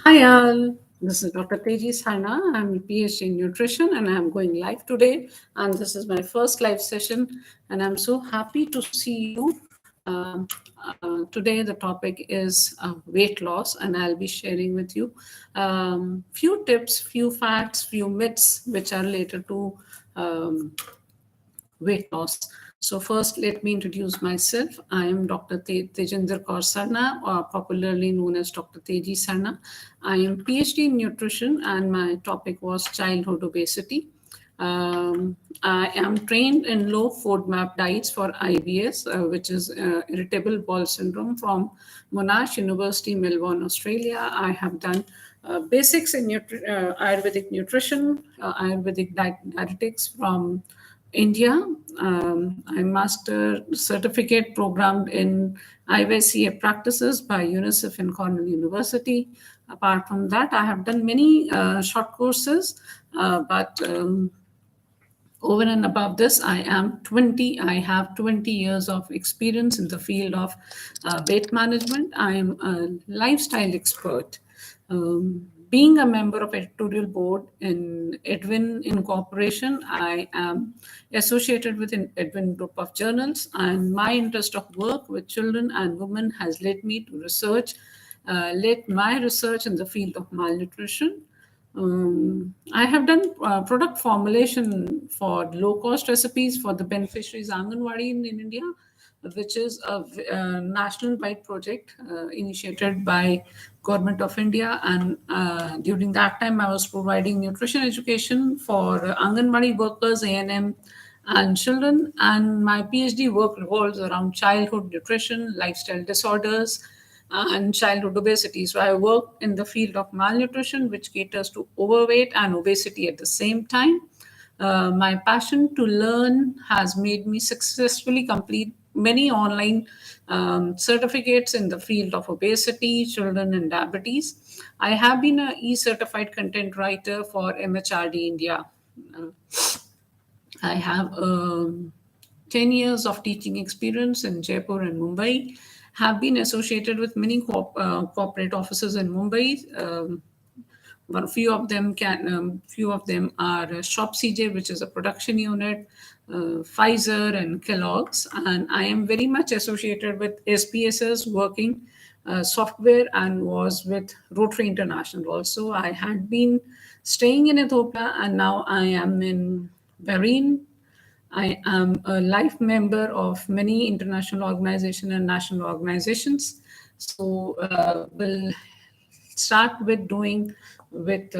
Hi all, this is Dr. Tejji Sarna. I'm a PhD in nutrition and I'm going live today. And this is my first live session. And I'm so happy to see you. Today, the topic is weight loss, and I'll be sharing with you few tips, few facts, few myths which are related to um, weight loss. So first, let me introduce myself. I am Dr. Tejinder Kaur Sarna, or popularly known as Dr. Tejji Sarna. I am PhD in nutrition, and my topic was childhood obesity. I am trained in low FODMAP diets for IBS, which is irritable bowel syndrome from Monash University, Melbourne, Australia. I have done basics in Ayurvedic nutrition, Ayurvedic dietetics from India. I'm master certificate programmed in IVCA practices by UNICEF and Cornell University. Apart from that, I have done many short courses, but over and above this, I have 20 years of experience in the field of weight management. I am a lifestyle expert. Being a member of editorial board in Edwin Incorporation, I am associated with an Edwin group of journals, and my interest of work with children and women has led me to led my research in the field of malnutrition. I have done product formulation for low cost recipes for the beneficiaries Anganwadi in India, which is a national wide project initiated by Government of India. And during that time, I was providing nutrition education for Anganwadi workers, ANM, and children. And my PhD work revolves around childhood nutrition, lifestyle disorders, and childhood obesity. So I work in the field of malnutrition, which caters to overweight and obesity at the same time. My passion to learn has made me successfully complete many online certificates in the field of obesity, children, and diabetes. I have been a e-certified content writer for MHRD India. Uh, I have 10 years of teaching experience in Jaipur and Mumbai. Have been associated with many corporate offices in Mumbai. One few of them are Shop CJ, which is a production unit, Pfizer and Kellogg's, and I am very much associated with SPSS working software and was with Rotary International. Also, I had been staying in Ethiopia and now I am in Bahrain. I am a life member of many international organizations and national organizations. So we'll start with doing with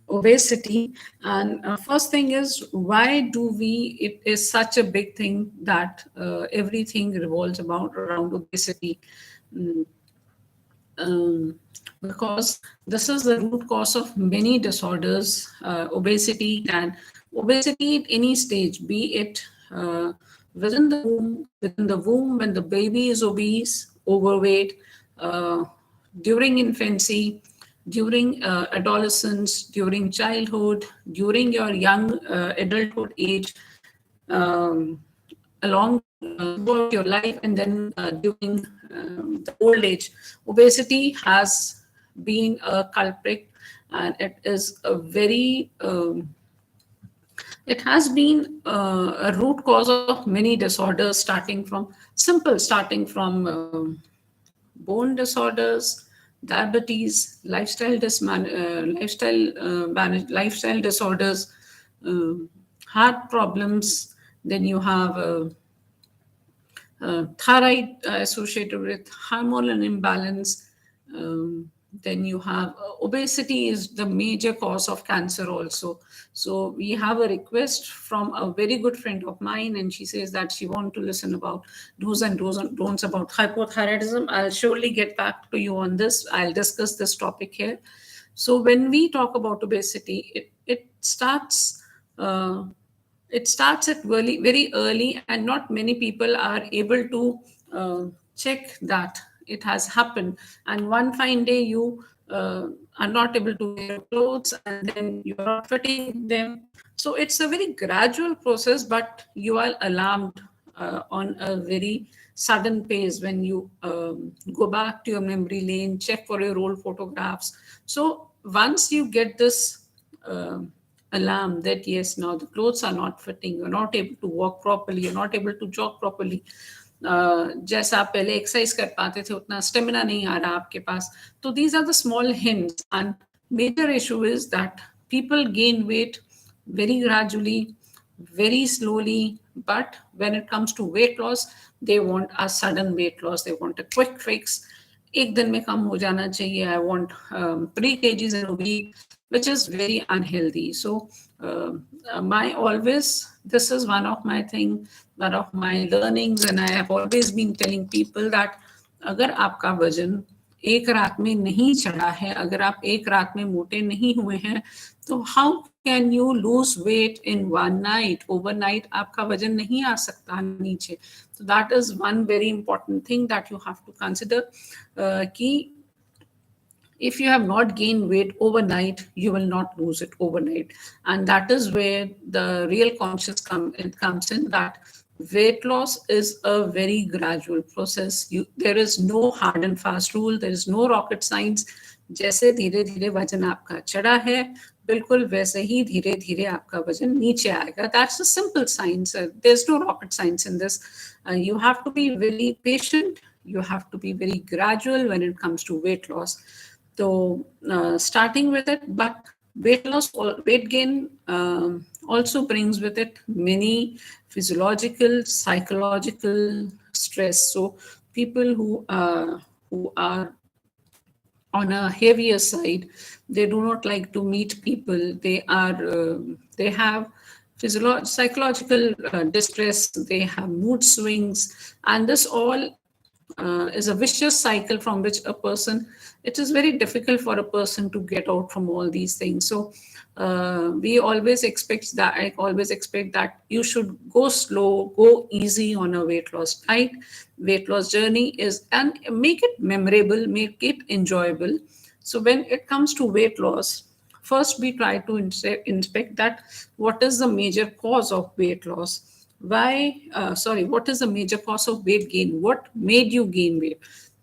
obesity. And first thing is, why do we? It is such a big thing that everything revolves about around obesity. Mm, because this is the root cause of many disorders. Obesity at any stage, be it within the womb when the baby is obese, overweight, uh, during infancy, during adolescence, during childhood, during your young adulthood age, um, along throughout your life, and then during the old age. Obesity has been a culprit, and it has been a root cause of many disorders, starting from bone disorders, diabetes, lifestyle disorders, heart problems. Then you have thyroid associated with hormonal imbalance. Then you have obesity is the major cause of cancer also. So we have a request from a very good friend of mine, and she says that she want to listen about do's and don'ts about hypothyroidism. I'll surely get back to you on this. I'll discuss this topic here. So when we talk about obesity, uh, it starts at very early, and not many people are able to check that it has happened. And one fine day, you are not able to wear clothes, and then you are not fitting them. So it's a very gradual process, but you are alarmed on a very sudden pace when you go back to your memory lane, check for your old photographs. So once you get this alarm that yes, now the clothes are not fitting, you're not able to walk properly, you're not able to jog properly, जैसा आप पहले exercise कर पाते थे उतना stamina नहीं आ रहा आपके पास. तो these are the small hints, and major issue is that people gain weight very gradually, very slowly, but when it comes to weight loss, they want a sudden weight loss, they want a quick fix. एक दिन में कम हो जाना चाहिए. I want 3 kgs in a week, which is very unhealthy. So my always, this is one of my thing, one of my learnings, and I have always been telling people that अगर आपका वजन एक रात में नहीं चढ़ा है, अगर आप एक रात में मोटे नहीं हुए हैं, तो how can you lose weight in one night? Overnight आपका वजन नहीं आ सकता नीचे. तो that is one very important thing that you have to consider कि if you have not gained weight overnight, you will not lose it overnight. And that is where the real conscious comes in, that weight loss is a very gradual process. There is no hard and fast rule, there is no rocket science. जैसे धीरे धीरे वजन आपका चढ़ा है, बिल्कुल वैसे ही धीरे धीरे आपका वजन नीचे आएगा. That's a simple science. There's no rocket science in this. You have to be very patient, you have to be very gradual when it comes to weight loss. So starting with it, but weight loss or weight gain also brings with it many physiological, psychological stress. So people who are on a heavier side, they do not like to meet people. They have psychological distress, they have mood swings, and this all is a vicious cycle from which a person, it is very difficult for a person to get out from all these things. So I always expect that you should go slow, go easy on a weight loss diet. Weight loss journey is, and make it memorable, make it enjoyable. So when it comes to weight loss, first we try to inspect that what is the major cause of weight loss. What is the major cause of weight gain? What made you gain weight?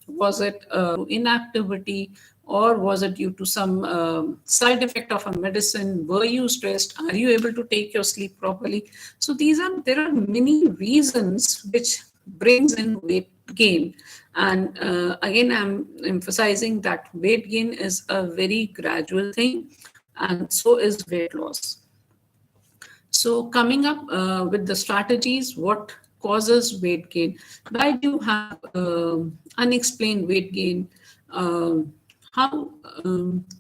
Was it inactivity, or was it due to some side effect of a medicine? Were you stressed? Are you able to take your sleep properly? So there are many reasons which brings in weight gain. And again, I'm emphasizing that weight gain is a very gradual thing, and so is weight loss. So coming up with the strategies, what causes weight gain? Why do you have unexplained weight gain? How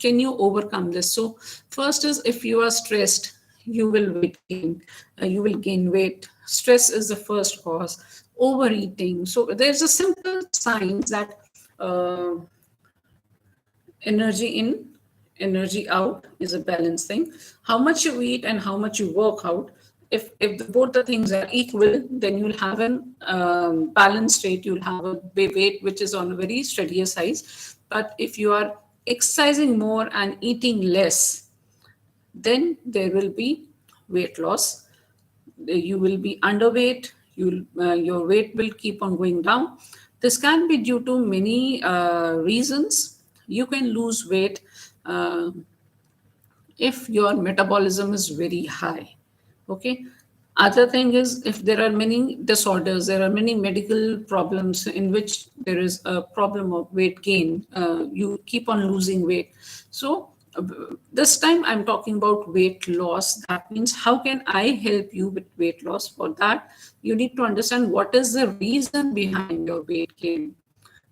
can you overcome this? So first is, if you are stressed, you will weight gain. You will gain weight. Stress is the first cause. Overeating. So there's a simple science that energy in, energy out is a balanced thing. How much you eat and how much you work out, if both the things are equal, then you'll have an balanced rate, you'll have a weight which is on a very steadier size. But if you are exercising more and eating less, then there will be weight loss. You will be underweight, your weight will keep on going down. This can be due to many reasons. You can lose weight if your metabolism is very high. Okay. Other thing is, if there are many disorders, there are many medical problems in which there is a problem of weight gain, you keep on losing weight. So this time I'm talking about weight loss. That means, how can I help you with weight loss? For that, you need to understand what is the reason behind your weight gain.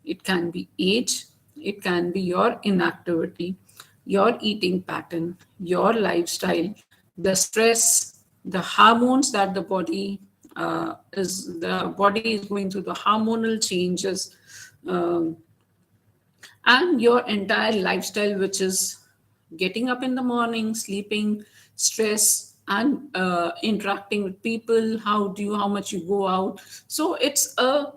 It can be age, it can be your inactivity, your eating pattern, your lifestyle, the stress, the hormones that the body is going through, the hormonal changes, and your entire lifestyle, which is getting up in the morning, sleeping, stress, and interacting with people. How much you go out. So it's a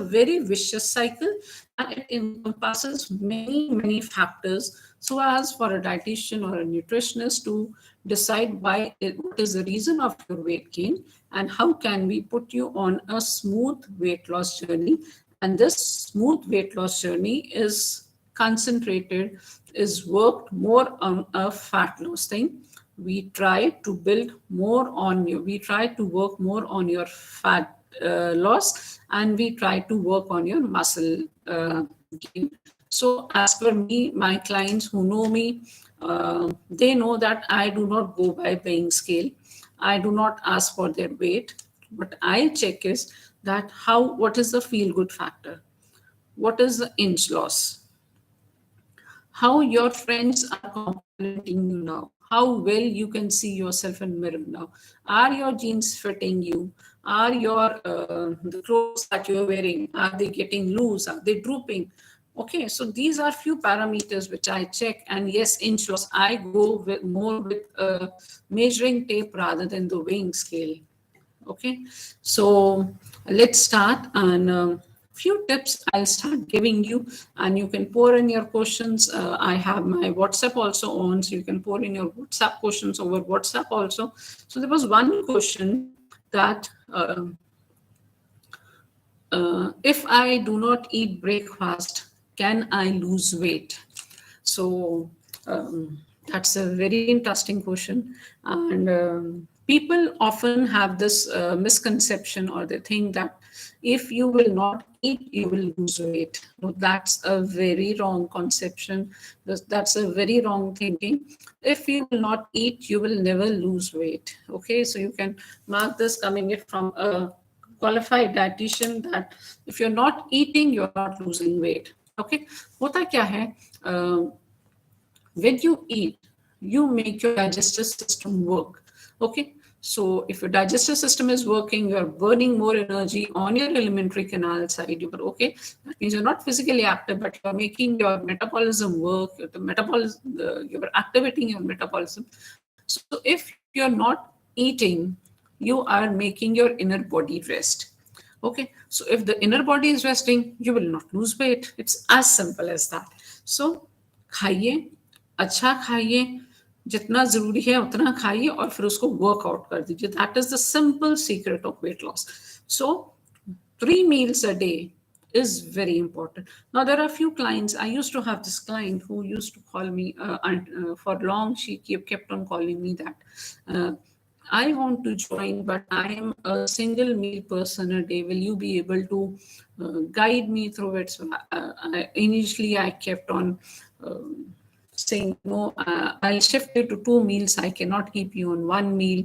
very vicious cycle, and it encompasses many factors, so as for a dietitian or a nutritionist to decide what is the reason of your weight gain, and how can we put you on a smooth weight loss journey, And this smooth weight loss journey is concentrated, is worked more on a fat loss thing. We try to build more on you. We try to work more on your fat loss, and we try to work on your muscle gain. So, as per me, my clients who know me, they know that I do not go by weighing scale. I do not ask for their weight. What I check is that what is the feel good factor? What is the inch loss? How your friends are complimenting you now, how well you can see yourself in mirror now. Are your jeans fitting you? Are your the clothes that you're wearing, are they getting loose, are they drooping? Okay, so these are few parameters which I check. And yes, inch loss, I go with more with measuring tape rather than the weighing scale. Okay, so let's start. And few tips I'll start giving you, and you can pour in your questions. I have my WhatsApp also on, so you can pour in your WhatsApp questions over WhatsApp also. So there was one question that if I do not eat breakfast, can I lose weight? So that's a very interesting question. And people often have this misconception, or they think that if you will not eat, you will lose weight. No, that's a very wrong conception. That's a very wrong thinking. If you will not eat, you will never lose weight. Okay, so you can mark this coming it from a qualified dietitian, that if you're not eating, you're not losing weight. Okay, hota kya hai? When you eat, you make your digestive system work. Okay, so if your digestive system is working, you're burning more energy on your alimentary canal side. Okay, that means you're not physically active, but you're making your metabolism work. You're activating your metabolism. So if you're not eating, you are making your inner body rest. Okay, so if the inner body is resting, you will not lose weight. It's as simple as that. So खाइए, अच्छा खाइए, जितना जरूरी है उतना खाइए, और फिर उसको वर्कआउट कर दीजिए. That is the simple secret of weight loss. So 3 meals a day is very important. Now there are few clients. I used to have this client who used to call me, and for long she kept on calling me that I want to join, but I am a single meal person a day. Will you be able to guide me through it? So initially I kept on saying, no, I'll shift you to 2 meals. I cannot keep you on one meal.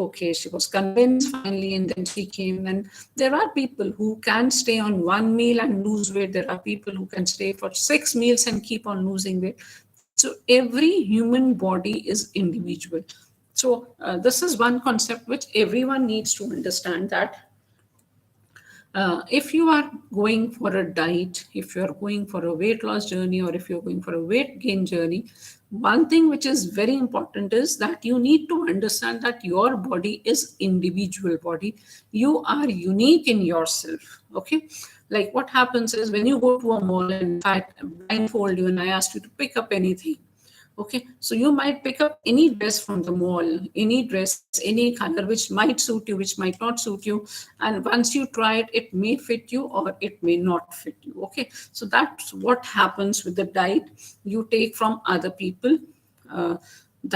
Okay, she was convinced finally, and then she came. And there are people who can stay on one meal and lose weight. There are people who can stay for 6 meals and keep on losing weight. So every human body is individual. So this is one concept which everyone needs to understand, that if you are going for a diet, if you are going for a weight loss journey, or if you're going for a weight gain journey, one thing which is very important is that you need to understand that your body is individual body. You are unique in yourself. Okay, like what happens is when you go to a mall, and if I blindfold you and I ask you to pick up anything. Okay, so you might pick up any dress from the mall, any dress, any color, which might suit you, which might not suit you. And once you try it, it may fit you or it may not fit you. Okay, so that's what happens with the diet you take from other people.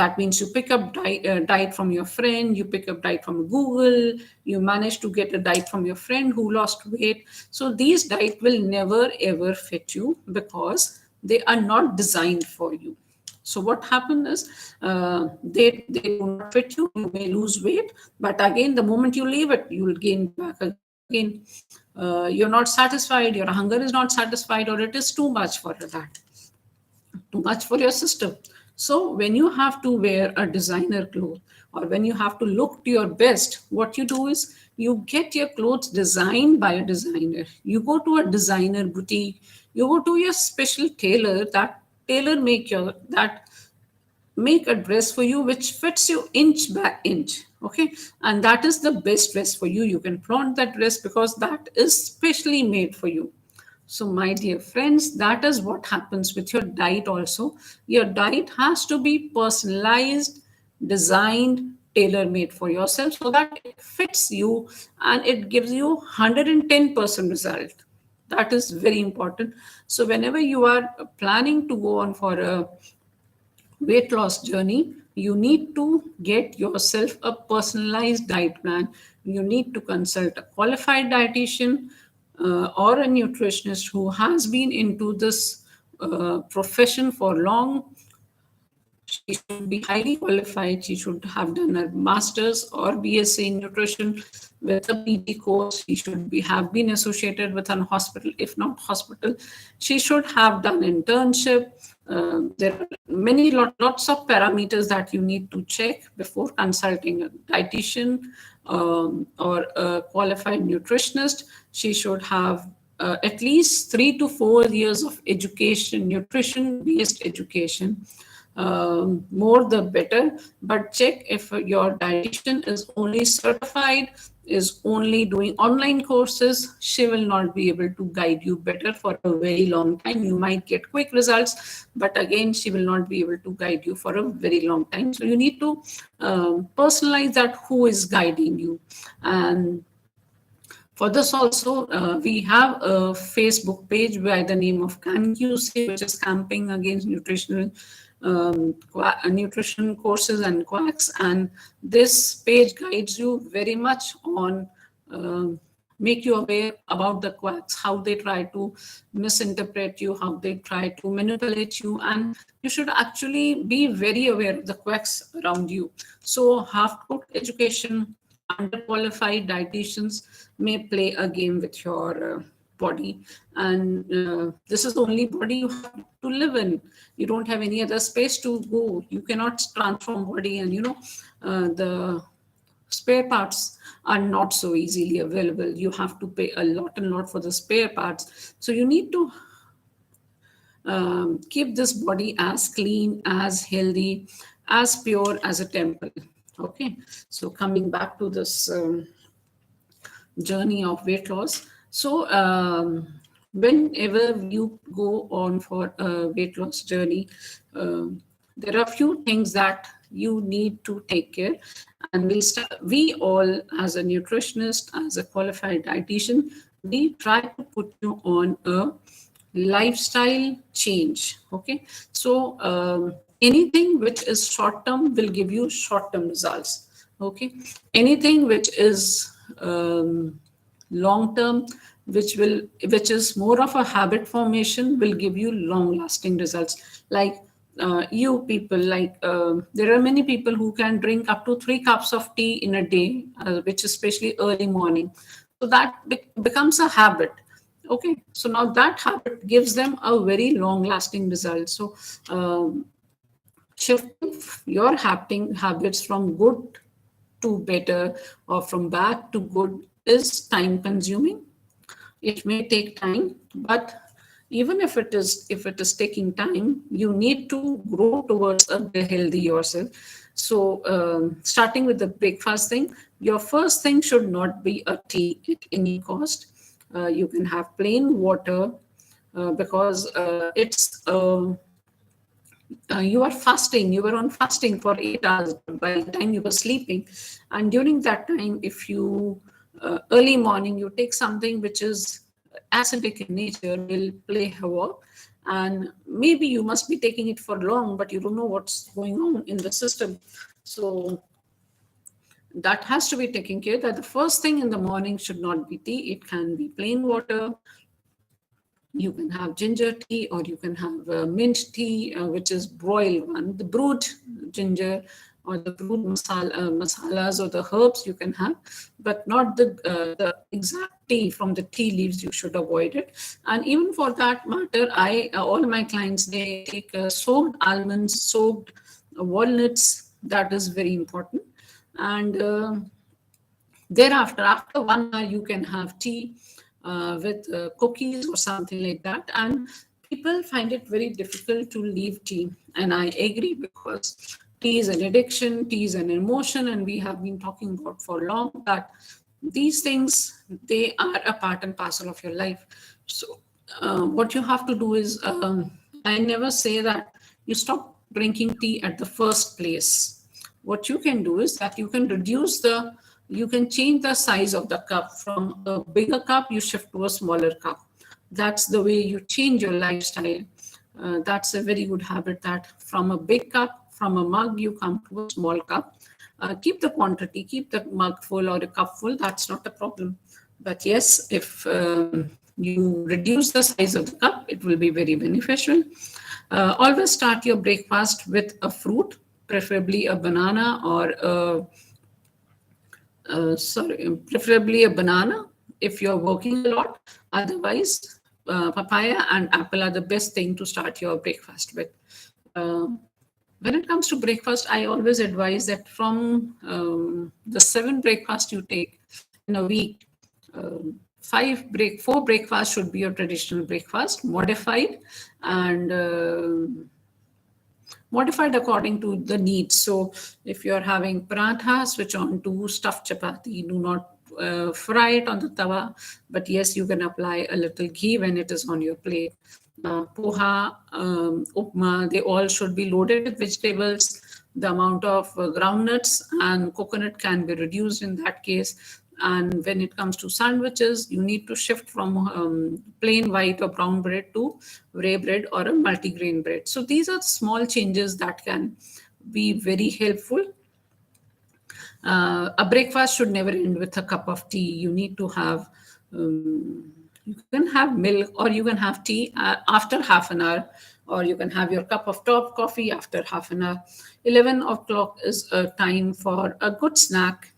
That means you pick up diet from your friend, you pick up diet from Google, you manage to get a diet from your friend who lost weight. So these diet will never ever fit you, because they are not designed for you. So what happens is they do not fit you. You may lose weight, but again, the moment you leave it, you will gain back again. You're not satisfied. Your hunger is not satisfied, or it is too much for that, too much for your system. So when you have to wear a designer clothes, or when you have to look to your best, what you do is you get your clothes designed by a designer. You go to a designer boutique. You go to your special tailor. That tailor make a dress for you which fits you inch by inch. Okay, and that is the best dress for you. You can flaunt that dress because that is specially made for you. So, my dear friends, that is what happens with your diet also. Your diet has to be personalized, designed, tailor-made for yourself, so that it fits you and it gives you 110% result. That is very important. So whenever you are planning to go on for a weight loss journey, you need to get yourself a personalized diet plan. You need to consult a qualified dietitian or a nutritionist who has been into this profession for long. She should be highly qualified. She should have done a master's or BSc in nutrition with a PG course. She should have been associated with an hospital. If not hospital, she should have done internship. There are lots of parameters that you need to check before consulting a dietitian or a qualified nutritionist. She should have at least 3 to 4 years of education, nutrition-based education. More the better, but check if your dietitian is only certified, is only doing online courses. She will not be able to guide you better for a very long time. You might get quick results, but again, she will not be able to guide you for a very long time. So you need to personalize that, who is guiding you. And for this also, we have a Facebook page by the name of CanQC, which is Camping Against Nutrition Courses and Quacks. And this page guides you very much on make you aware about the quacks, how they try to misinterpret you, how they try to manipulate you, and you should actually be very aware of the quacks around you. So half-cooked education, underqualified dietitians may play a game with your body, and this is the only body you have to live in. You don't have any other space to go. You cannot transform body, and the spare parts are not so easily available. You have to pay a lot for the spare parts. So you need to keep this body as clean, as healthy, as pure as a temple. Okay, so coming back to this journey of weight loss. So whenever you go on for a weight loss journey, there are a few things that you need to take care. And we all, as a nutritionist, as a qualified dietitian, we try to put you on a lifestyle change. Okay, so anything which is short term will give you short term results. Okay, anything which is long term, which is more of a habit formation, will give you long lasting results. Like you people, there are many people who can drink up to 3 cups of tea in a day, which is especially early morning. So that becomes a habit. Okay, so now that habit gives them a very long lasting result. So shifting your habits from good to better or from bad to good is time consuming. It may take time, but even if it is taking time, you need to grow towards a healthy yourself. So starting with the breakfast thing, your first thing should not be a tea at any cost. You can have plain water because it's you are fasting. You were on fasting for 8 hours by the time you were sleeping, and during that time, if you early morning you take something which is acidic in nature, will play havoc. And maybe you must be taking it for long, but you don't know what's going on in the system. So that has to be taken care, that the first thing in the morning should not be tea. It can be plain water. You can have ginger tea, or you can have mint tea, which is broiled one, the brewed ginger, or the brewed masalas or the herbs you can have, but not the exact tea from the tea leaves. You should avoid it. And even for that matter, all my clients, they take soaked almonds, soaked walnuts. That is very important. And thereafter, after 1 hour, you can have tea with cookies or something like that. And people find it very difficult to leave tea. And I agree, because tea is an addiction, tea is an emotion, and we have been talking about for long that these things, they are a part and parcel of your life. So what you have to do is, I never say that you stop drinking tea at the first place. What you can do is that you can you can change the size of the cup. From a bigger cup, you shift to a smaller cup. That's the way you change your lifestyle. That's a very good habit, that from a big cup, from a mug, you come to a small cup. Keep the quantity, keep the mug full or a cup full, that's not a problem. But yes, if you reduce the size of the cup, it will be very beneficial. Always start your breakfast with a fruit, preferably a banana or preferably a banana if you're working a lot. Otherwise, papaya and apple are the best thing to start your breakfast with. When it comes to breakfast, I always advise that from the 7 breakfast you take in a week, four breakfasts should be your traditional breakfast, modified according to the needs. So if you're having paratha, switch on to stuffed chapati. Do not fry it on the tawa, but yes, you can apply a little ghee when it is on your plate. Poha, upma, they all should be loaded with vegetables. The amount of groundnuts and coconut can be reduced in that case. And when it comes to sandwiches, you need to shift from plain white or brown bread to rye bread or a multigrain bread. So these are small changes that can be very helpful. A breakfast should never end with a cup of tea. You need to have, you can have milk or you can have tea after half an hour, or you can have your cup of top coffee after half an hour. 11 o'clock is a time for a good snack.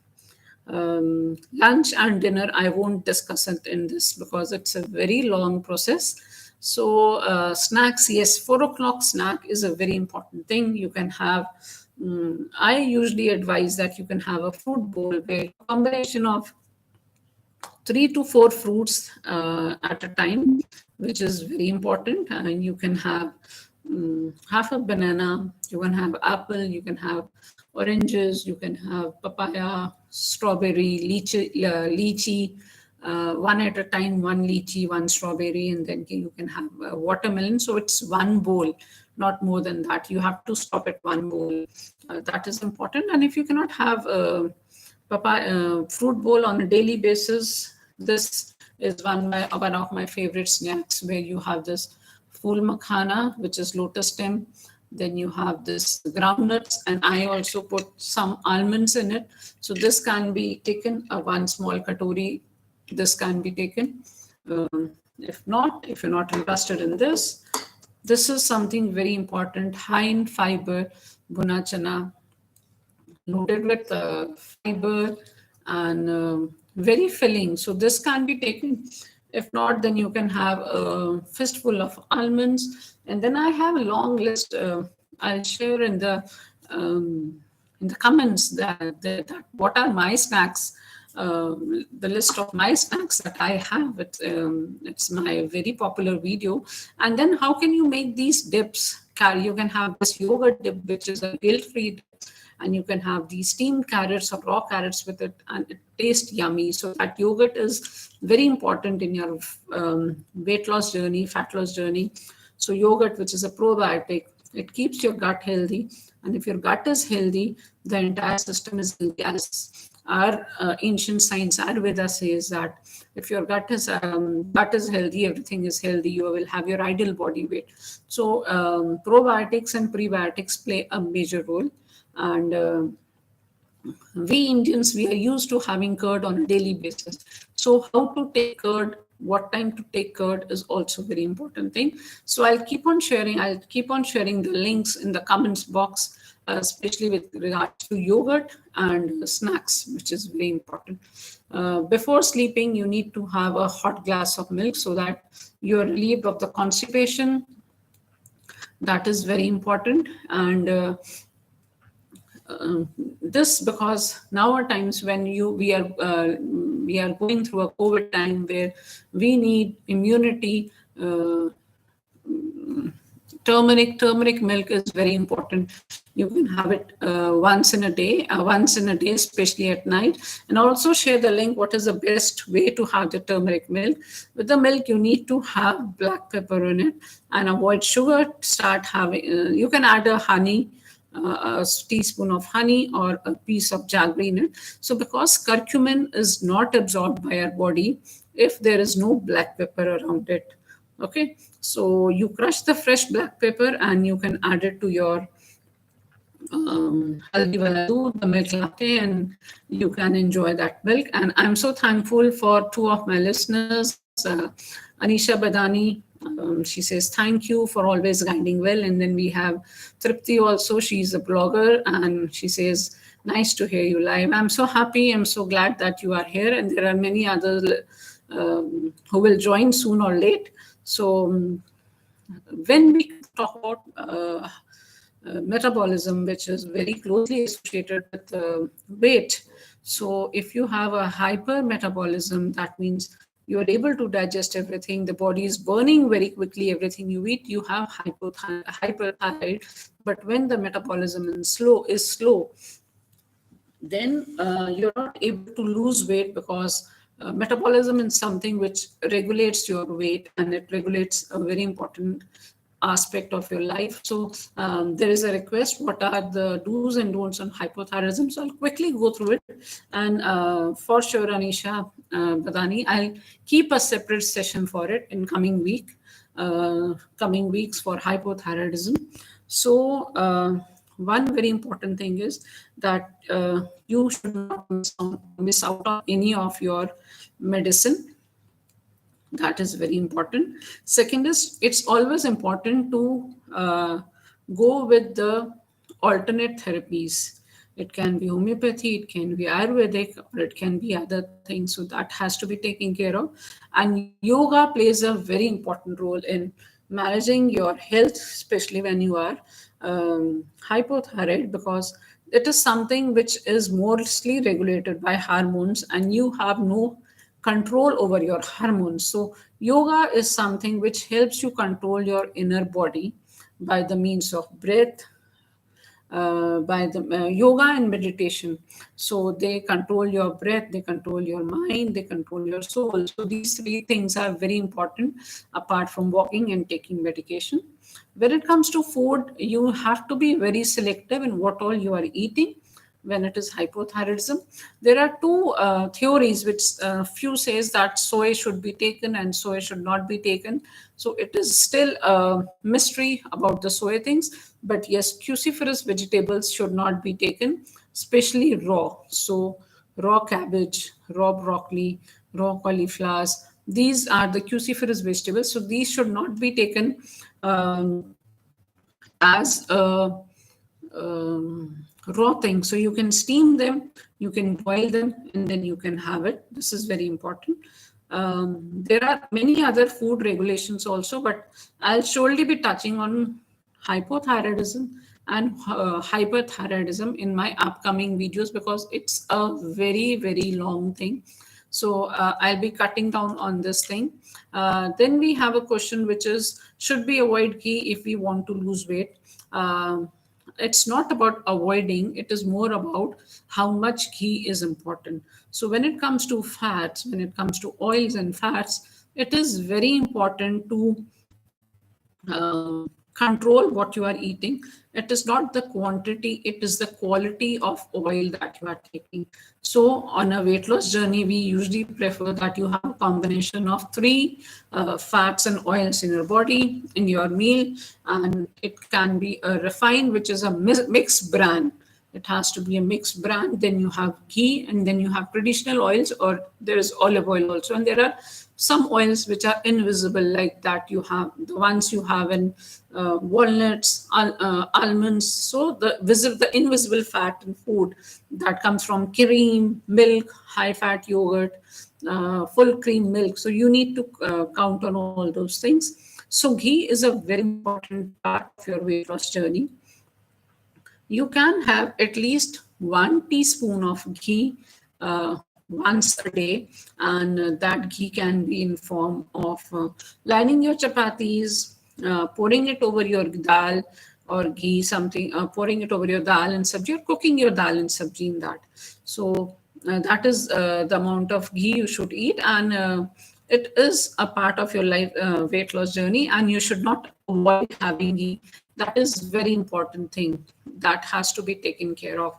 Lunch and dinner, I won't discuss it in this because it's a very long process. So snacks, yes, 4 o'clock snack is a very important thing. You can have, I usually advise that you can have a fruit bowl where a combination of 3 to 4 fruits at a time, which is very important. And you can have half a banana, you can have apple, you can have oranges, you can have papaya, strawberry, lychee, one at a time, one lychee, one strawberry, and then you can have watermelon. So it's one bowl, not more than that. You have to stop at one bowl. That is important. And if you cannot have a fruit bowl on a daily basis, this is one of my favorite snacks, where you have this full makhana, which is lotus stem. Then you have this groundnuts, and I also put some almonds in it. So this can be taken, one small katori, this can be taken. If you're not interested in this, this is something very important, high in fiber, bhuna chana, loaded with fiber and very filling. So this can be taken. If not, then you can have a fistful of almonds. And then I have a long list. I'll share in the comments that what are my snacks. The list of my snacks that I have. It's my very popular video. And then how can you make these dips? You can have this yogurt dip, which is a guilt-free dip. And you can have these steamed carrots or raw carrots with it, and it tastes yummy. So that yogurt is very important in your weight loss journey, fat loss journey. So yogurt, which is a probiotic, it keeps your gut healthy. And if your gut is healthy, the entire system is healthy. As our ancient science, Ayurveda says that if your gut is healthy, everything is healthy. You will have your ideal body weight. So probiotics and prebiotics play a major role. And we Indians, we are used to having curd on a daily basis. So how to take curd, what time to take curd is also very important thing. So I'll keep on sharing the links in the comments box, especially with regards to yogurt and snacks, which is very important. Before sleeping, you need to have a hot glass of milk so that you're relieved of the constipation. That is very important. And this, because now are times when we are going through a COVID time where we need immunity. Turmeric milk is very important. You can have it once in a day, especially at night. And also share the link, what is the best way to have the turmeric milk. With the milk, you need to have black pepper in it and avoid sugar. Start having, you can add a honey, a teaspoon of honey or a piece of jaggery in it. So because curcumin is not absorbed by our body if there is no black pepper around it. Okay, so you crush the fresh black pepper and you can add it to your haldi wala doodh, the milk latte, and you can enjoy that milk. And I'm so thankful for two of my listeners, Anisha Badani. She says, thank you for always guiding well. And then we have Tripti also. She's a blogger and she says, nice to hear you live. I'm so happy. I'm so glad that you are here. And there are many others who will join soon or late. So when we talk about metabolism, which is very closely associated with weight. So, if you have a hyper metabolism, that means you are able to digest everything. The body is burning very quickly everything you eat. You have hyperthyroid, but when the metabolism is slow, then you're not able to lose weight because metabolism is something which regulates your weight and it regulates a very important aspect of your life. So there is a request, what are the do's and don'ts on hypothyroidism? So I'll quickly go through it. And for sure, Anisha Badani, I'll keep a separate session for it in coming weeks for hypothyroidism. So one very important thing is that you should not miss out on any of your medicine. That is very important. Second is, it's always important to go with the alternate therapies. It can be homeopathy, it can be Ayurvedic, or it can be other things. So that has to be taken care of. And yoga plays a very important role in managing your health, especially when you are hypothyroid, because it is something which is mostly regulated by hormones and you have no control over your hormones. So yoga is something which helps you control your inner body by the means of breath, by the yoga and meditation. So they control your breath, they control your mind, they control your soul. So these three things are very important apart from walking and taking medication. When it comes to food, you have to be very selective in what all you are eating when it is hypothyroidism. There are two theories which few says that soy should be taken and soy should not be taken. So it is still a mystery about the soy things. But yes, cruciferous vegetables should not be taken, especially raw. So raw cabbage, raw broccoli, raw cauliflowers. These are the cruciferous vegetables. So these should not be taken as a raw thing. So you can steam them, you can boil them, and then you can have it. This is very important. There are many other food regulations also, but I'll surely be touching on hypothyroidism and hyperthyroidism in my upcoming videos because it's a very, very long thing. So I'll be cutting down on this thing. Then we have a question which is, should we avoid ghee if we want to lose weight? It's not about avoiding, it is more about how much ghee is important. So when it comes to fats, when it comes to oils and fats, it is very important to control what you are eating. It is not the quantity, it is the quality of oil that you are taking. So on a weight loss journey, we usually prefer that you have a combination of three fats and oils in your body, in your meal, and it can be a refined, which is a mixed brand. It has to be a mixed brand. Then you have ghee, and then you have traditional oils, or there is olive oil also. And there are some oils which are invisible, like that you have the ones you have in walnuts, almonds. So the invisible fat in food that comes from cream, milk, high fat yogurt, full cream milk. So you need to count on all those things. So ghee is a very important part of your weight loss journey. You can have at least 1 teaspoon of ghee once a day, and that ghee can be in form of lining your chapatis, pouring it over your dal or ghee, something, pouring it over your dal and sabji, or cooking your dal and sabji in that. So that is the amount of ghee you should eat, and it is a part of your life weight loss journey, and you should not avoid having ghee. That is very important thing that has to be taken care of.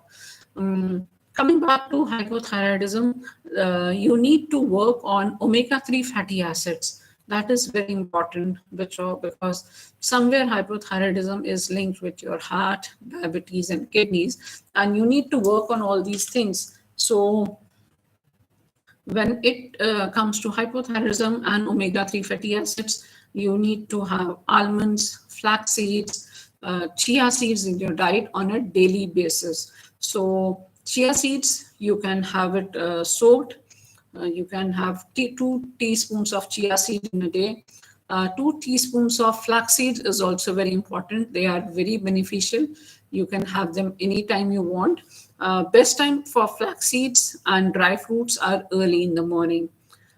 Coming back to hypothyroidism, you need to work on omega-3 fatty acids. That is very important, because somewhere hypothyroidism is linked with your heart, diabetes, and kidneys, and you need to work on all these things. So when it comes to hypothyroidism and omega-3 fatty acids, you need to have almonds, flax seeds, chia seeds in your diet on a daily basis. So chia seeds, you can have it soaked. You can have 2 teaspoons of chia seed in a day. 2 teaspoons of flax seeds is also very important. They are very beneficial. You can have them anytime you want. Best time for flax seeds and dry fruits are early in the morning.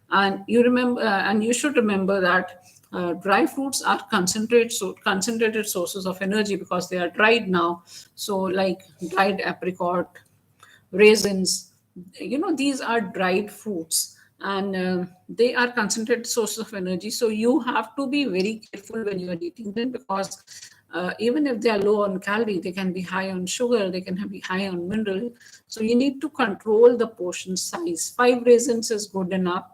And you should remember that dry fruits are concentrated sources of energy because they are dried now. So like dried apricot, raisins, these are dried fruits, and they are concentrated sources of energy. So you have to be very careful when you are eating them, because even if they are low on calorie, they can be high on sugar, they can be high on mineral. So you need to control the portion size. 5 raisins is good enough.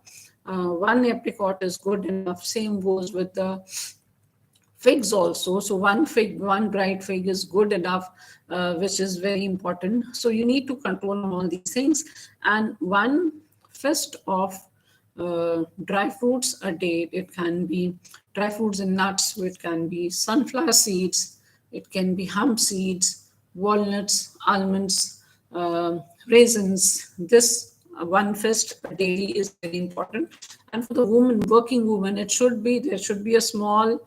1 apricot is good enough. Same goes with the figs also. So 1 dried fig is good enough, which is very important. So you need to control all these things. And 1 fist of dry fruits a day. It can be dry fruits and nuts. So it can be sunflower seeds. It can be hemp seeds, walnuts, almonds, raisins. This 1 fist daily is very important. And for the working woman, there should be a small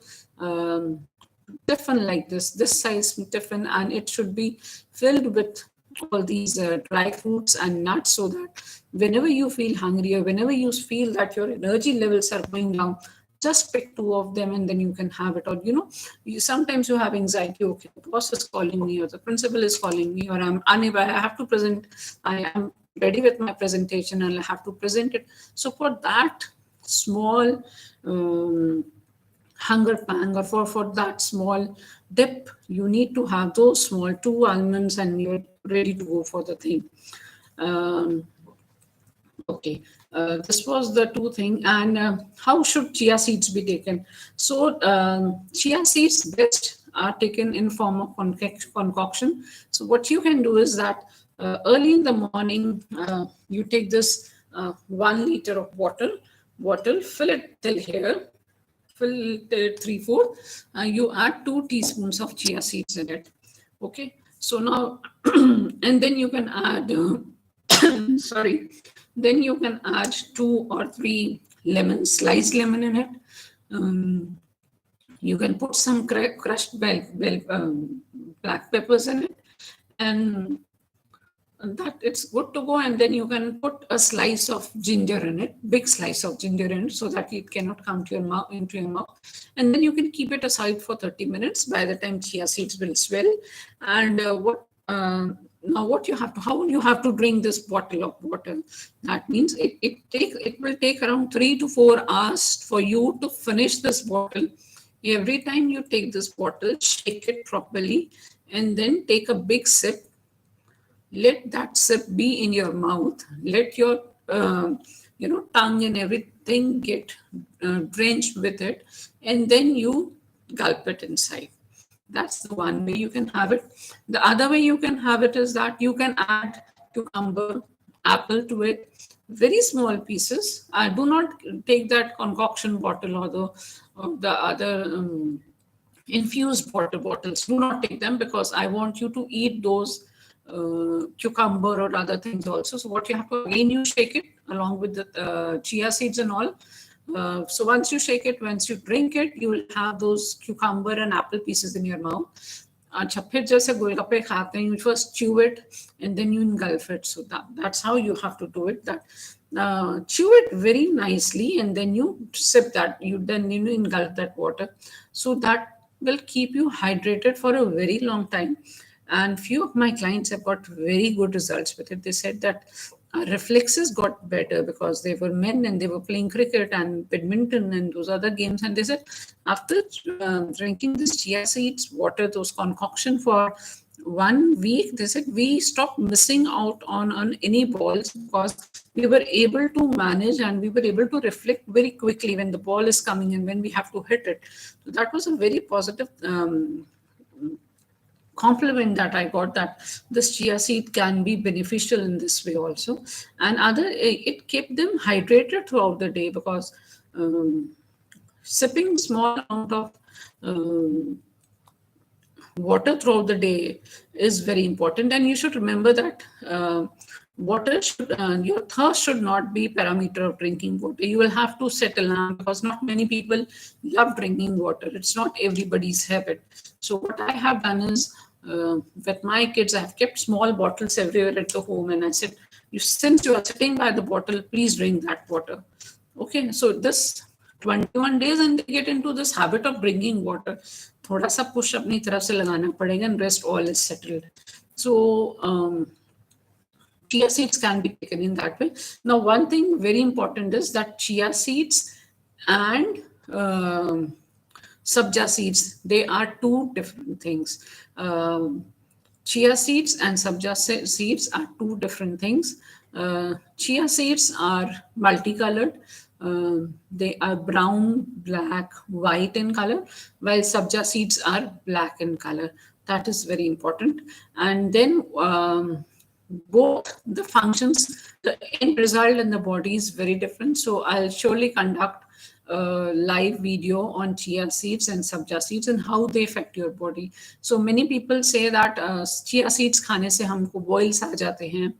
tiffin like this size tiffin, and it should be filled with all these dry fruits and nuts, so that whenever you feel hungry or whenever you feel that your energy levels are going down, just pick 2 of them and then you can have it. Or sometimes you have anxiety. Okay, the boss is calling me, or the principal is calling me, or I'm unable, I have to present, I am ready with my presentation and I have to present it. So for that small hunger pang, or for that small dip, you need to have those small 2 almonds and you're ready to go for the thing. Okay, this was the 2 thing. And how should chia seeds be taken? So chia seeds best are taken in form of concoction. So what you can do is that early in the morning, you take this 1 liter of bottle, fill it till here, fill till 3/4. You add 2 teaspoons of chia seeds in it. Okay, so now, and then you can add, then you can add 2 or 3 lemons, sliced lemon in it. You can put some crushed black peppers in it, and that it's good to go. And then you can put a slice of ginger in it, big slice of ginger in it, so that it cannot come to into your mouth. And then you can keep it aside for 30 minutes. By the time chia seeds will swell. And how you have to drink this bottle of water. That means it will take around 3 to 4 hours for you to finish this bottle. Every time you take this bottle, shake it properly, and then take a big sip. Let that sip be in your mouth. Let your tongue and everything get drenched with it, and then you gulp it inside. That's the one way you can have it. The other way you can have it is that you can add cucumber, apple to it, very small pieces. Do not take that concoction bottle or the other infused bottles. Do not take them, because I want you to eat those cucumber or other things also. So what you have to, again, you shake it along with the chia seeds and all. So once you shake it, once you drink it, you will have those cucumber and apple pieces in your mouth. अच्छा, फिर जैसे गोलगप्पे खाते हैं, you first chew it and then you engulf it. So that's how you have to do it. That chew it very nicely and then you sip that. Then you engulf that water. So that will keep you hydrated for a very long time. And few of my clients have got very good results with it. They said that reflexes got better because they were men and they were playing cricket and badminton and those other games. And they said after drinking this chia seeds water, those concoction for 1 week, they said we stopped missing out on any balls because we were able to manage and we were able to reflect very quickly when the ball is coming and when we have to hit it. So that was a very positive compliment that I got, that this chia seed can be beneficial in this way also. And it kept them hydrated throughout the day, because sipping small amount of water throughout the day is very important. And you should remember that water should, your thirst should not be parameter of drinking water. You will have to set a limit, because not many people love drinking water. It's not everybody's habit. So what I have done is, with my kids, I have kept small bottles everywhere at the home, and I said, since you are sitting by the bottle, please drink that water. Okay, so this 21 days and they get into this habit of drinking water. थोड़ा सा push अपनी तरफ से लगाना पड़ेगा, and rest all is settled. So chia seeds can be taken in that way. Now, one thing very important is that chia seeds and sabja seeds, they are two different things. Chia seeds and sabja seeds are two different things. Chia seeds are multicolored. They are brown, black, white in color, while sabja seeds are black in color. That is very important. And then both the functions, the end result in the body is very different. So I'll surely conduct a live video on chia seeds and sabja seeds and how they affect your body. So many people say that chia seeds खाने से हमको boils आ जाते हैं,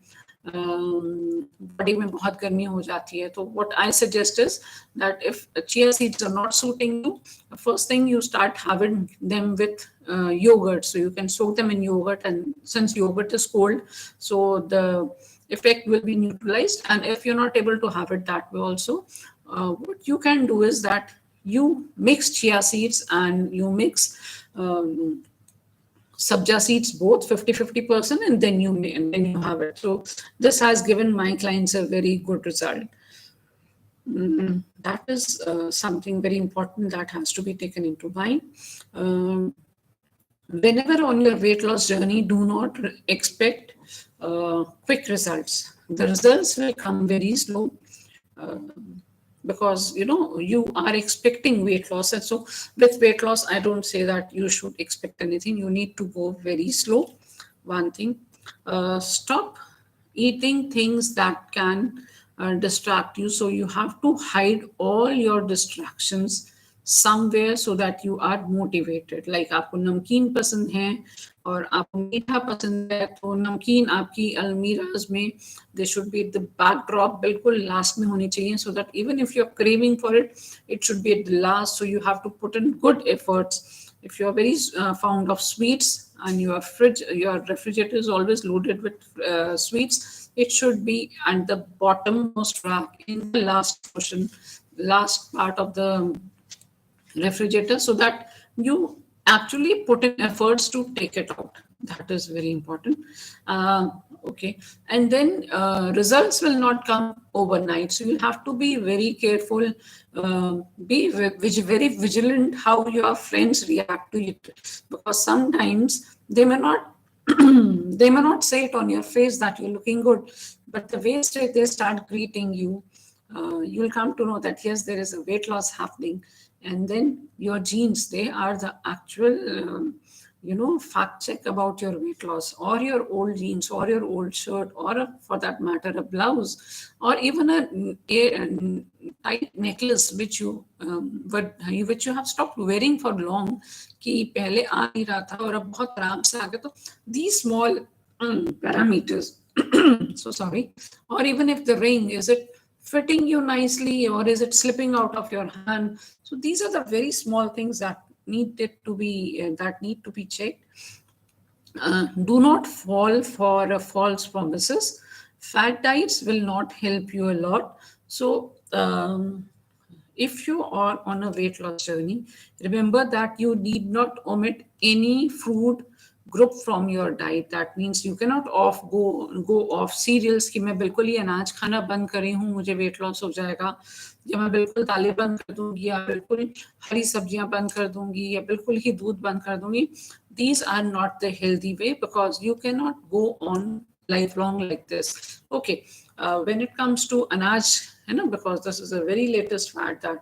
body में बहुत गर्मी हो जाती है. तो what I suggest is that if chia seeds are not suiting you, first thing you start having them with yogurt. So you can soak them in yogurt, and since yogurt is cold, so the effect will be neutralized. And if you're not able to have it that way also, what you can do is that you mix chia seeds and you mix sabja seeds, both 50-50%, and then you have it. So this has given my clients a very good result. That is something very important that has to be taken into mind. Whenever on your weight loss journey, do not expect quick results. The results will come very slow. Because you are expecting weight loss, and so with weight loss, I don't say that you should expect anything. You need to go very slow. One thing, stop eating things that can distract you. So you have to hide all your distractions somewhere so that you are motivated. Like आपको नमकीन पसंद है और आपको मीठा पसंद है, तो नमकीन आपकी अलमीराज में they should be the backdrop, बिल्कुल last में होनी चाहिए, so that even if you're craving for it, it should be at the last. So you have to put in good efforts. If you're very fond of sweets and your refrigerator is always loaded with sweets, it should be at the bottommost rack in the last portion, last part of the refrigerator, so that you actually put in efforts to take it out. That is very important. Okay, and then results will not come overnight, so you have to be very careful, be very vigilant how your friends react to it, because sometimes they may not they may not say it on your face that you're looking good, but the way they start greeting you, you'll come to know that yes, there is a weight loss happening. And then your genes, they are the actual fact check about your weight loss, or your old jeans, or your old shirt, or for that matter a blouse, or even a tight necklace which you have stopped wearing for long, कि पहले आ नहीं रहा था और अब बहुत आराम से आ गया. तो these small parameters so sorry, or even if the ring, is it fitting you nicely, or is it slipping out of your hand? So these are the very small things that need to be checked. Do not fall for false promises. Fat diets will not help you a lot. So if you are on a weight loss journey, remember that you need not omit any food group from your diet. That means you cannot go off cereals कि मैं बिल्कुल ही अनाज खाना बंद कर रही हूँ, मुझे weight loss हो जाएगा, या मैं बिल्कुल दालें बंद कर दूंगी, या बिल्कुल हरी सब्जियां बंद कर दूंगी, या बिल्कुल ही दूध बंद कर दूंगी. These are not the healthy way, because you cannot go on lifelong like this. Okay, when it comes to anaj, because this is a very latest fact that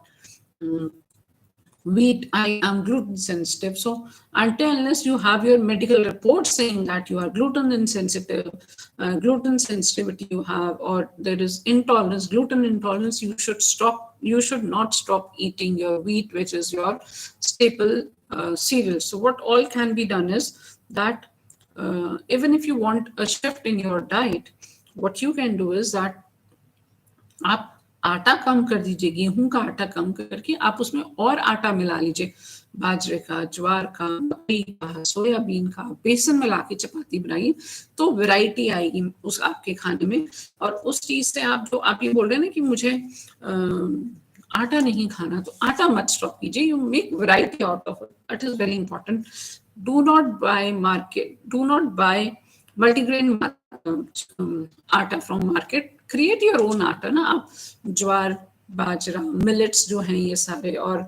wheat, I am gluten sensitive. So until unless you have your medical report saying that you are gluten insensitive, gluten sensitivity you have, or there is intolerance, gluten intolerance, you should stop. You should not stop eating your wheat, which is your staple cereal. So what all can be done is that even if you want a shift in your diet, what you can do is that आप आटा कम कर दीजिए, गेहूं का आटा कम करके आप उसमें और आटा मिला लीजिए, बाजरे का, ज्वार का, मकई का, सोयाबीन का, बेसन मिला के चपाती बनाइए, तो वैरायटी आएगी उस आपके खाने में. और उस चीज से आप जो आप ये बोल रहे हैं ना कि मुझे आटा नहीं खाना, तो आटा मत स्टॉप कीजिए. You make variety out of it. It is very important. Do not buy multigrain atta from market. Create your own atta ना. आप ज्वार, बाजरा, मिलेट्स जो हैं ये सारे, और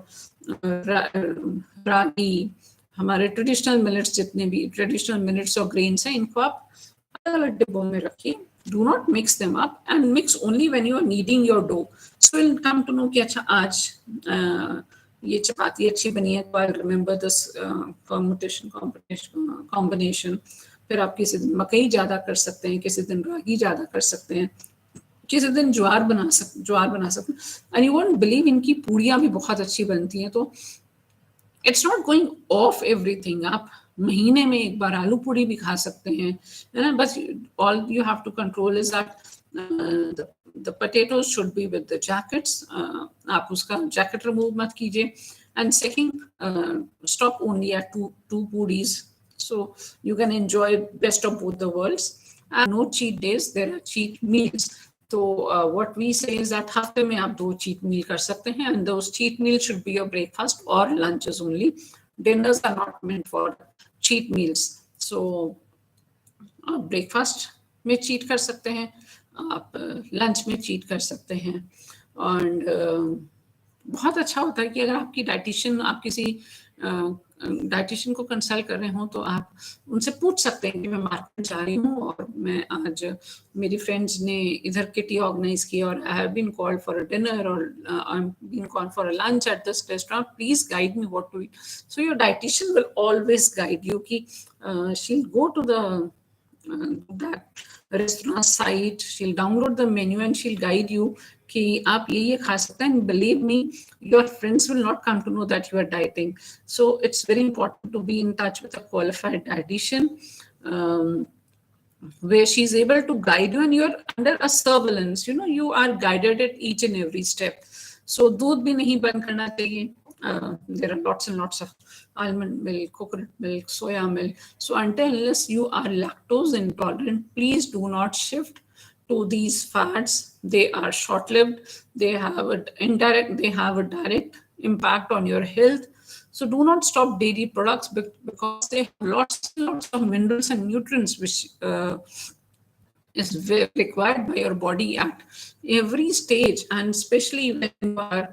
रागी, हमारे ट्रेडिशनल मिलेट्स, जितने भी ट्रेडिशनल मिलेट्स और ग्रेन्स हैं, इनको आप अलग अलग डिब्बों में रखिए. Do not mix them up, and mix only when you are needing your dough. So will come to know कि अच्छा आज ये चपाती अच्छी बनी है, तो आई रिमेंबर दिस कॉम्बिनेशन. फिर आप किसी दिन मकई ज्यादा कर सकते हैं, किसी दिन रागी ज्यादा कर सकते हैं, किसी दिन ज्वार बना सकते हैं. एंड यू वोंट बिलीव, इनकी पूड़ियां भी बहुत अच्छी बनती हैं. तो it's not going of everything. आप महीने में एक बार आलू पूड़ी भी खा सकते हैं, है ना. बस all you have to control is that the potatoes should be with the jackets. आप उसका jacket remove मत कीजिए. And second, stop only at two puris. So you can enjoy best of both the worlds. And no cheat days, there are cheat meals. So what we say is that हफ्ते में आप 2 cheat meal कर सकते हैं, and those cheat meals should be your breakfast or lunches only. Dinners are not meant for cheat meals. So आप breakfast में cheat कर सकते हैं, आप लंच में चीट कर सकते हैं. और बहुत अच्छा होता है कि अगर आपकी डाइटिशियन, आप किसी डाइटिशियन को कंसल्ट कर रहे हो, तो आप उनसे पूछ सकते हैं कि मैं मार्केट जा रही हूँ और मैं आज, मेरी फ्रेंड्स ने इधर किटी ऑर्गेनाइज की, और I have been called for a dinner, और I am been called for a lunch at this restaurant, please guide me what to eat. So your dietitian will always guide you कि she will go to that restaurant site, she'll download the menu and she'll guide you कि आप ये खा सकते हैं. And believe me, your friends will not come to know that you are dieting. So it's very important to be in touch with a qualified dietitian, where she's able to guide you and you're under a surveillance. You are guided at each and every step. So दूध भी नहीं बंद करना चाहिए. There are lots and lots of almond milk, coconut milk, soya milk. So until unless you are lactose intolerant, please do not shift to these fats. They are short-lived. They have a direct impact on your health. So do not stop dairy products because they have lots and lots of minerals and nutrients which is required by your body at every stage, and especially when you are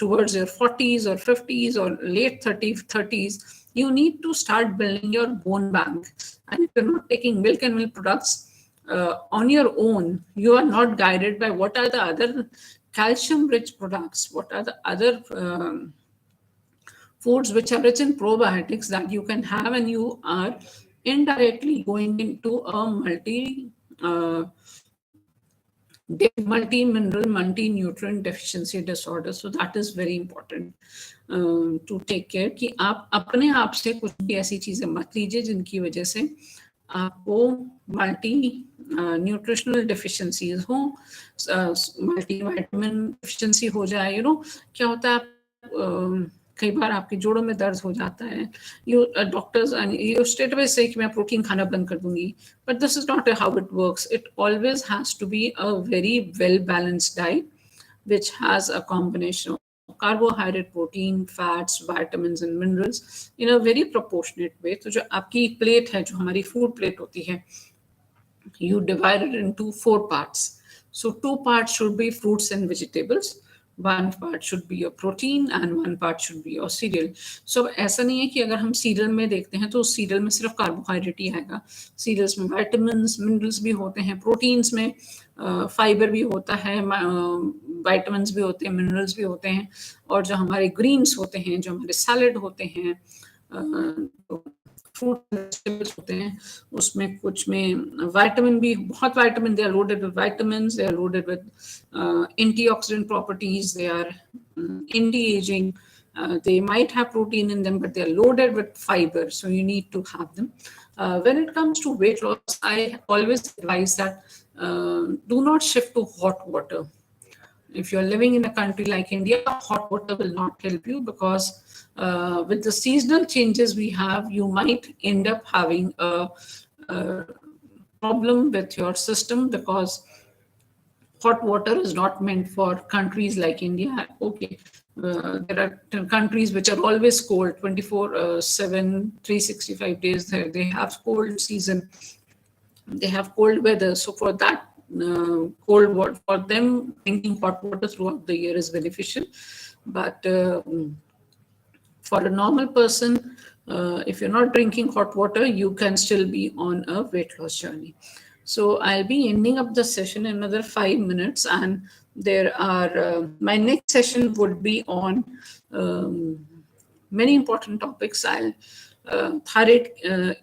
towards your 40s or 50s or late 30s, you need to start building your bone bank. And if you're not taking milk and milk products on your own, you are not guided by what are the other calcium-rich products, what are the other foods which are rich in probiotics that you can have, and you are indirectly going into a multi-mineral, multi-nutrient deficiency disorder. So that is very important to take care कि आप अपने आप से कुछ भी ऐसी चीजें मत लीजिए जिनकी वजह से आपको मल्टी न्यूट्रिशनल डिफिशिएंसीज हो, मल्टी विटामिन डिफिशिएंसी हो जाए. क्या होता है, कई बार आपके जोड़ों में दर्द हो जाता है, डॉक्टर्स यू स्ट्रेट अवे से कि मैं प्रोटीन खाना बंद कर दूंगी, but this is not how it works. It always has to be a very well balanced diet which has a combination of carbohydrate, protein, fats, vitamins and minerals in a very proportionate way. तो जो आपकी plate है, जो हमारी food plate होती है, you divide it into 4 parts. So 2 parts should be fruits and vegetables, one part should be your protein and one part should be your cereal. So ऐसा नहीं है कि अगर हम सीरियल में देखते हैं तो सीरियल में सिर्फ कार्बोहाइड्रेट ही आएगा. सीरियल्स में विटामिन्स मिनरल्स भी होते हैं, प्रोटीन्स में फाइबर भी होता है, विटामिन्स भी होते हैं, मिनरल्स भी होते हैं, और जो हमारे ग्रीन्स होते हैं, जो हमारे सैलड होते हैं, फ्रूट वेजिटेबल्स होते हैं, उसमें कुछ में विटामिन भी, बहुत vitamin, they are loaded with vitamins, they are loaded with antioxidant properties, they are anti-aging, they might have protein in them, but they are loaded with fiber, so you need to have them. When it comes to weight loss, I always advise that do not shift to hot water. If you're living in a country like India, hot water will not help you, because with the seasonal changes we have, you might end up having a problem with your system, because hot water is not meant for countries like India. Okay, there are countries which are always cold, 24/7, 365 days. They have cold season, they have cold weather. So for that, cold water, for them, drinking hot water throughout the year is beneficial. But for a normal person, if you're not drinking hot water, you can still be on a weight loss journey. So I'll be ending up the session in another 5 minutes, and there are my next session would be on many important topics. Thyroid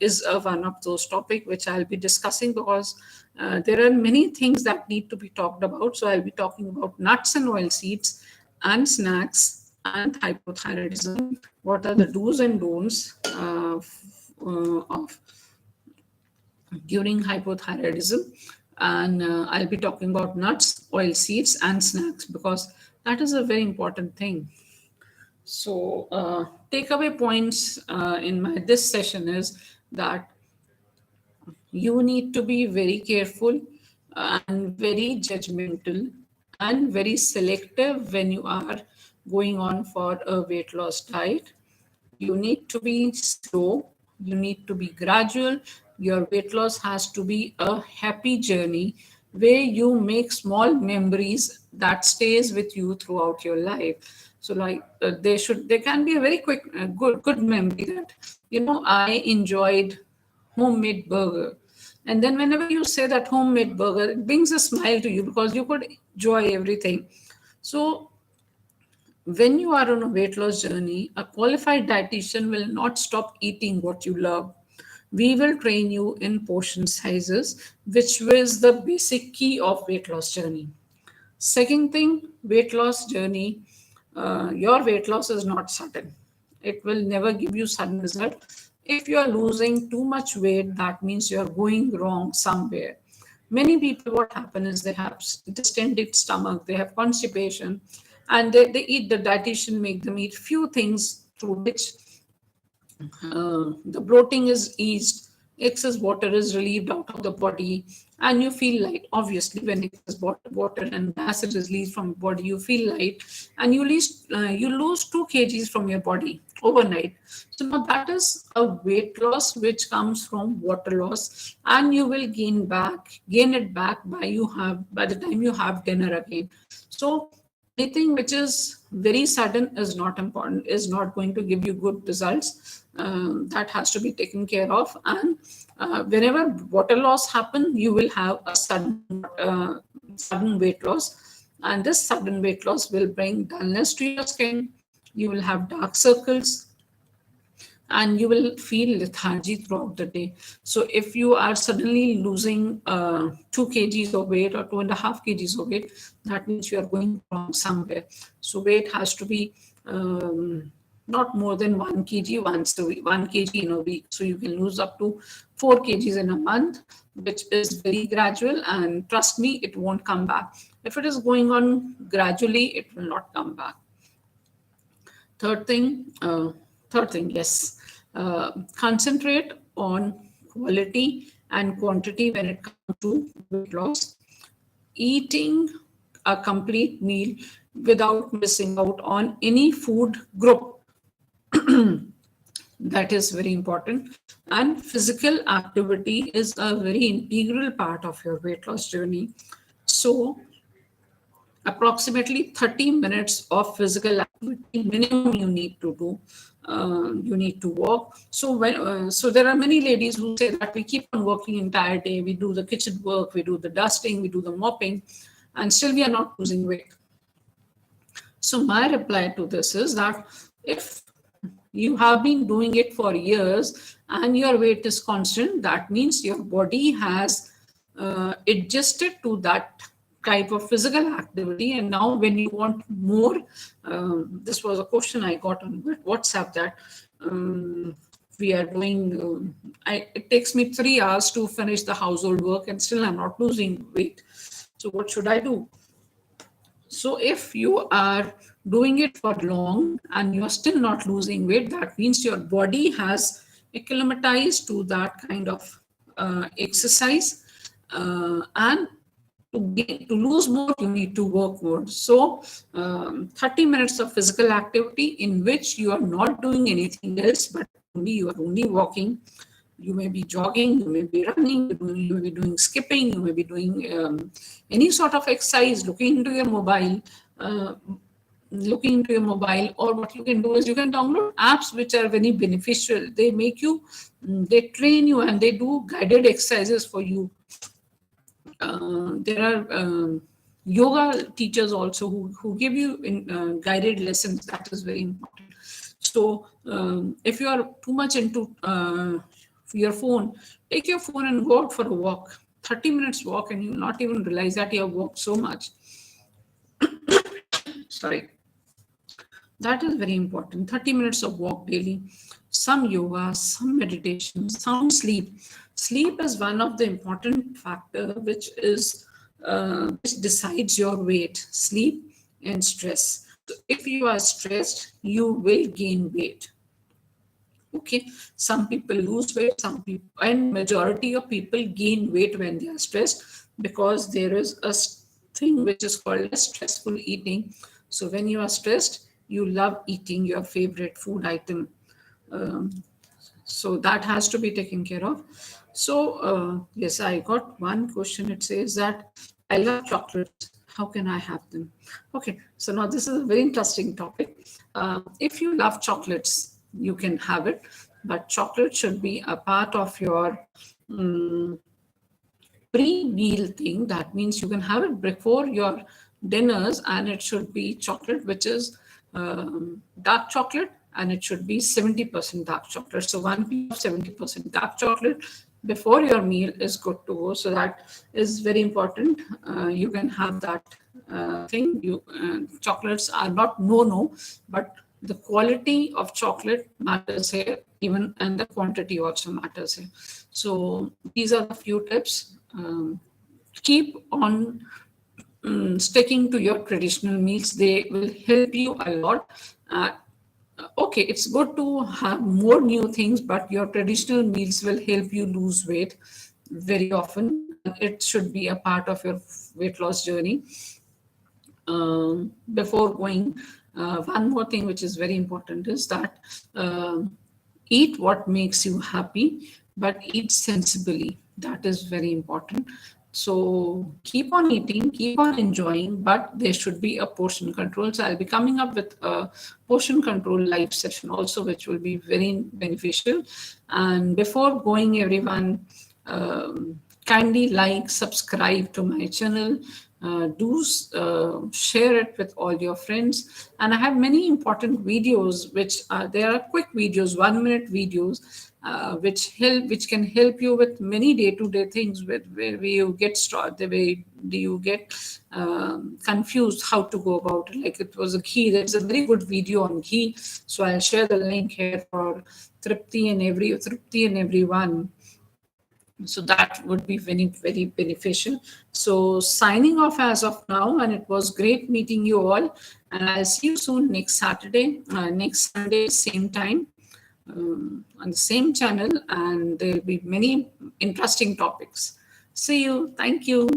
is one of those topics which I'll be discussing, because there are many things that need to be talked about. So I'll be talking about nuts and oil seeds and snacks and hypothyroidism. What are the do's and don'ts of during hypothyroidism? And I'll be talking about nuts, oil seeds, and snacks, because that is a very important thing. So takeaway points in this session is that you need to be very careful and very judgmental and very selective when you are going on for a weight loss diet. You need to be slow, you need to be gradual. Your weight loss has to be a happy journey where you make small memories that stays with you throughout your life. So like there can be a very quick good memory that, I enjoyed homemade burger. And then whenever you say that homemade burger, it brings a smile to you because you could enjoy everything. So when you are on a weight loss journey, a qualified dietitian will not stop eating what you love. We will train you in portion sizes, which was the basic key of weight loss journey. Second thing, weight loss journey, your weight loss is not sudden. It will never give you sudden result. If you are losing too much weight, that means you are going wrong somewhere. Many people, what happens is they have distended stomach, they have constipation, and they eat, the dietitian make them eat few things through which the bloating is eased, excess water is relieved out of the body, and you feel light. Obviously, when excess water and acid is released from the body, you feel light, and you lose 2 kgs from your body overnight. So now that is a weight loss which comes from water loss, and you will gain it back by the time you have dinner again. So anything which is very sudden is not important, is not going to give you good results. That has to be taken care of. And whenever water loss happens, you will have a sudden weight loss. And this sudden weight loss will bring dullness to your skin. You will have dark circles, and you will feel lethargy throughout the day. So if you are suddenly losing 2 kgs of weight or 2.5 kgs of weight, that means you are going wrong somewhere. So weight has to be not more than 1 kg once a week, 1 kg in a week. So you can lose up to 4 kgs in a month, which is very gradual, and trust me, it won't come back. If it is going on gradually, it will not come back. Third thing, yes, concentrate on quality and quantity when it comes to weight loss. Eating a complete meal without missing out on any food group. That is very important. And physical activity is a very integral part of your weight loss journey. So approximately 30 minutes of physical activity minimum you need to do. You need to walk. So so there are many ladies who say that we keep on working entire day. We do the kitchen work, we do the dusting, we do the mopping, and still we are not losing weight. So my reply to this is that if you have been doing it for years and your weight is constant, that means your body has adjusted to that type of physical activity. And now when you want more, this was a question I got on WhatsApp, that we are doing, it takes me 3 hours to finish the household work and still I'm not losing weight. So what should I do? So if you are doing it for long and you are still not losing weight, that means your body has acclimatized to that kind of exercise. And to lose more, you need to work more. So 30 minutes of physical activity in which you are not doing anything else, but you are only walking. You may be jogging, you may be running, you may be doing skipping, you may be doing any sort of exercise, looking into your mobile, or what you can do is you can download apps which are very beneficial. They make you, they train you, and they do guided exercises for you. There are yoga teachers also who give you guided lessons. That is very important. So if you are too much into your phone, take your phone and go out for a walk. 30 minutes walk, and you will not even realize that you have walked so much. Sorry. That is very important. 30 minutes of walk daily, some yoga, some meditation, some sleep. Sleep is one of the important factor which decides your weight. Sleep and stress. So if you are stressed, you will gain weight. Okay, some people lose weight, some people, and majority of people gain weight when they are stressed, because there is a thing which is called as stressful eating. So when you are stressed, you love eating your favorite food item. So that has to be taken care of. So yes, I got one question. It says that I love chocolates. How can I have them? Okay, so now this is a very interesting topic. If you love chocolates, you can have it, but chocolate should be a part of your pre-meal thing. That means you can have it before your dinners, and it should be chocolate which is dark chocolate, and it should be 70% dark chocolate. So 1 piece of 70% dark chocolate before your meal is good to go. So that is very important. You can have that thing. Chocolates are not no, but the quality of chocolate matters here, even, and the quantity also matters here. So these are the few tips. Keep on sticking to your traditional meals. They will help you a lot. Okay, it's good to have more new things, but your traditional meals will help you lose weight very often. It should be a part of your weight loss journey. Before going, one more thing which is very important is that eat what makes you happy, but eat sensibly. That is very important. So keep on eating, keep on enjoying, but there should be a portion control. So I'll be coming up with a portion control live session also, which will be very beneficial. And before going, everyone, kindly like, subscribe to my channel. Do share it with all your friends. And I have many important videos, which there are quick videos, 1-minute videos, which can help you with many day-to-day things, where you get started, the way do you get confused how to go about it. Like it was a ghee. There's a very good video on ghee. So I'll share the link here for Tripti and everyone. So that would be very, very beneficial. So signing off as of now, and it was great meeting you all. And I'll see you soon next Saturday, next Sunday, same time, on the same channel. And there'll be many interesting topics. See you. Thank you.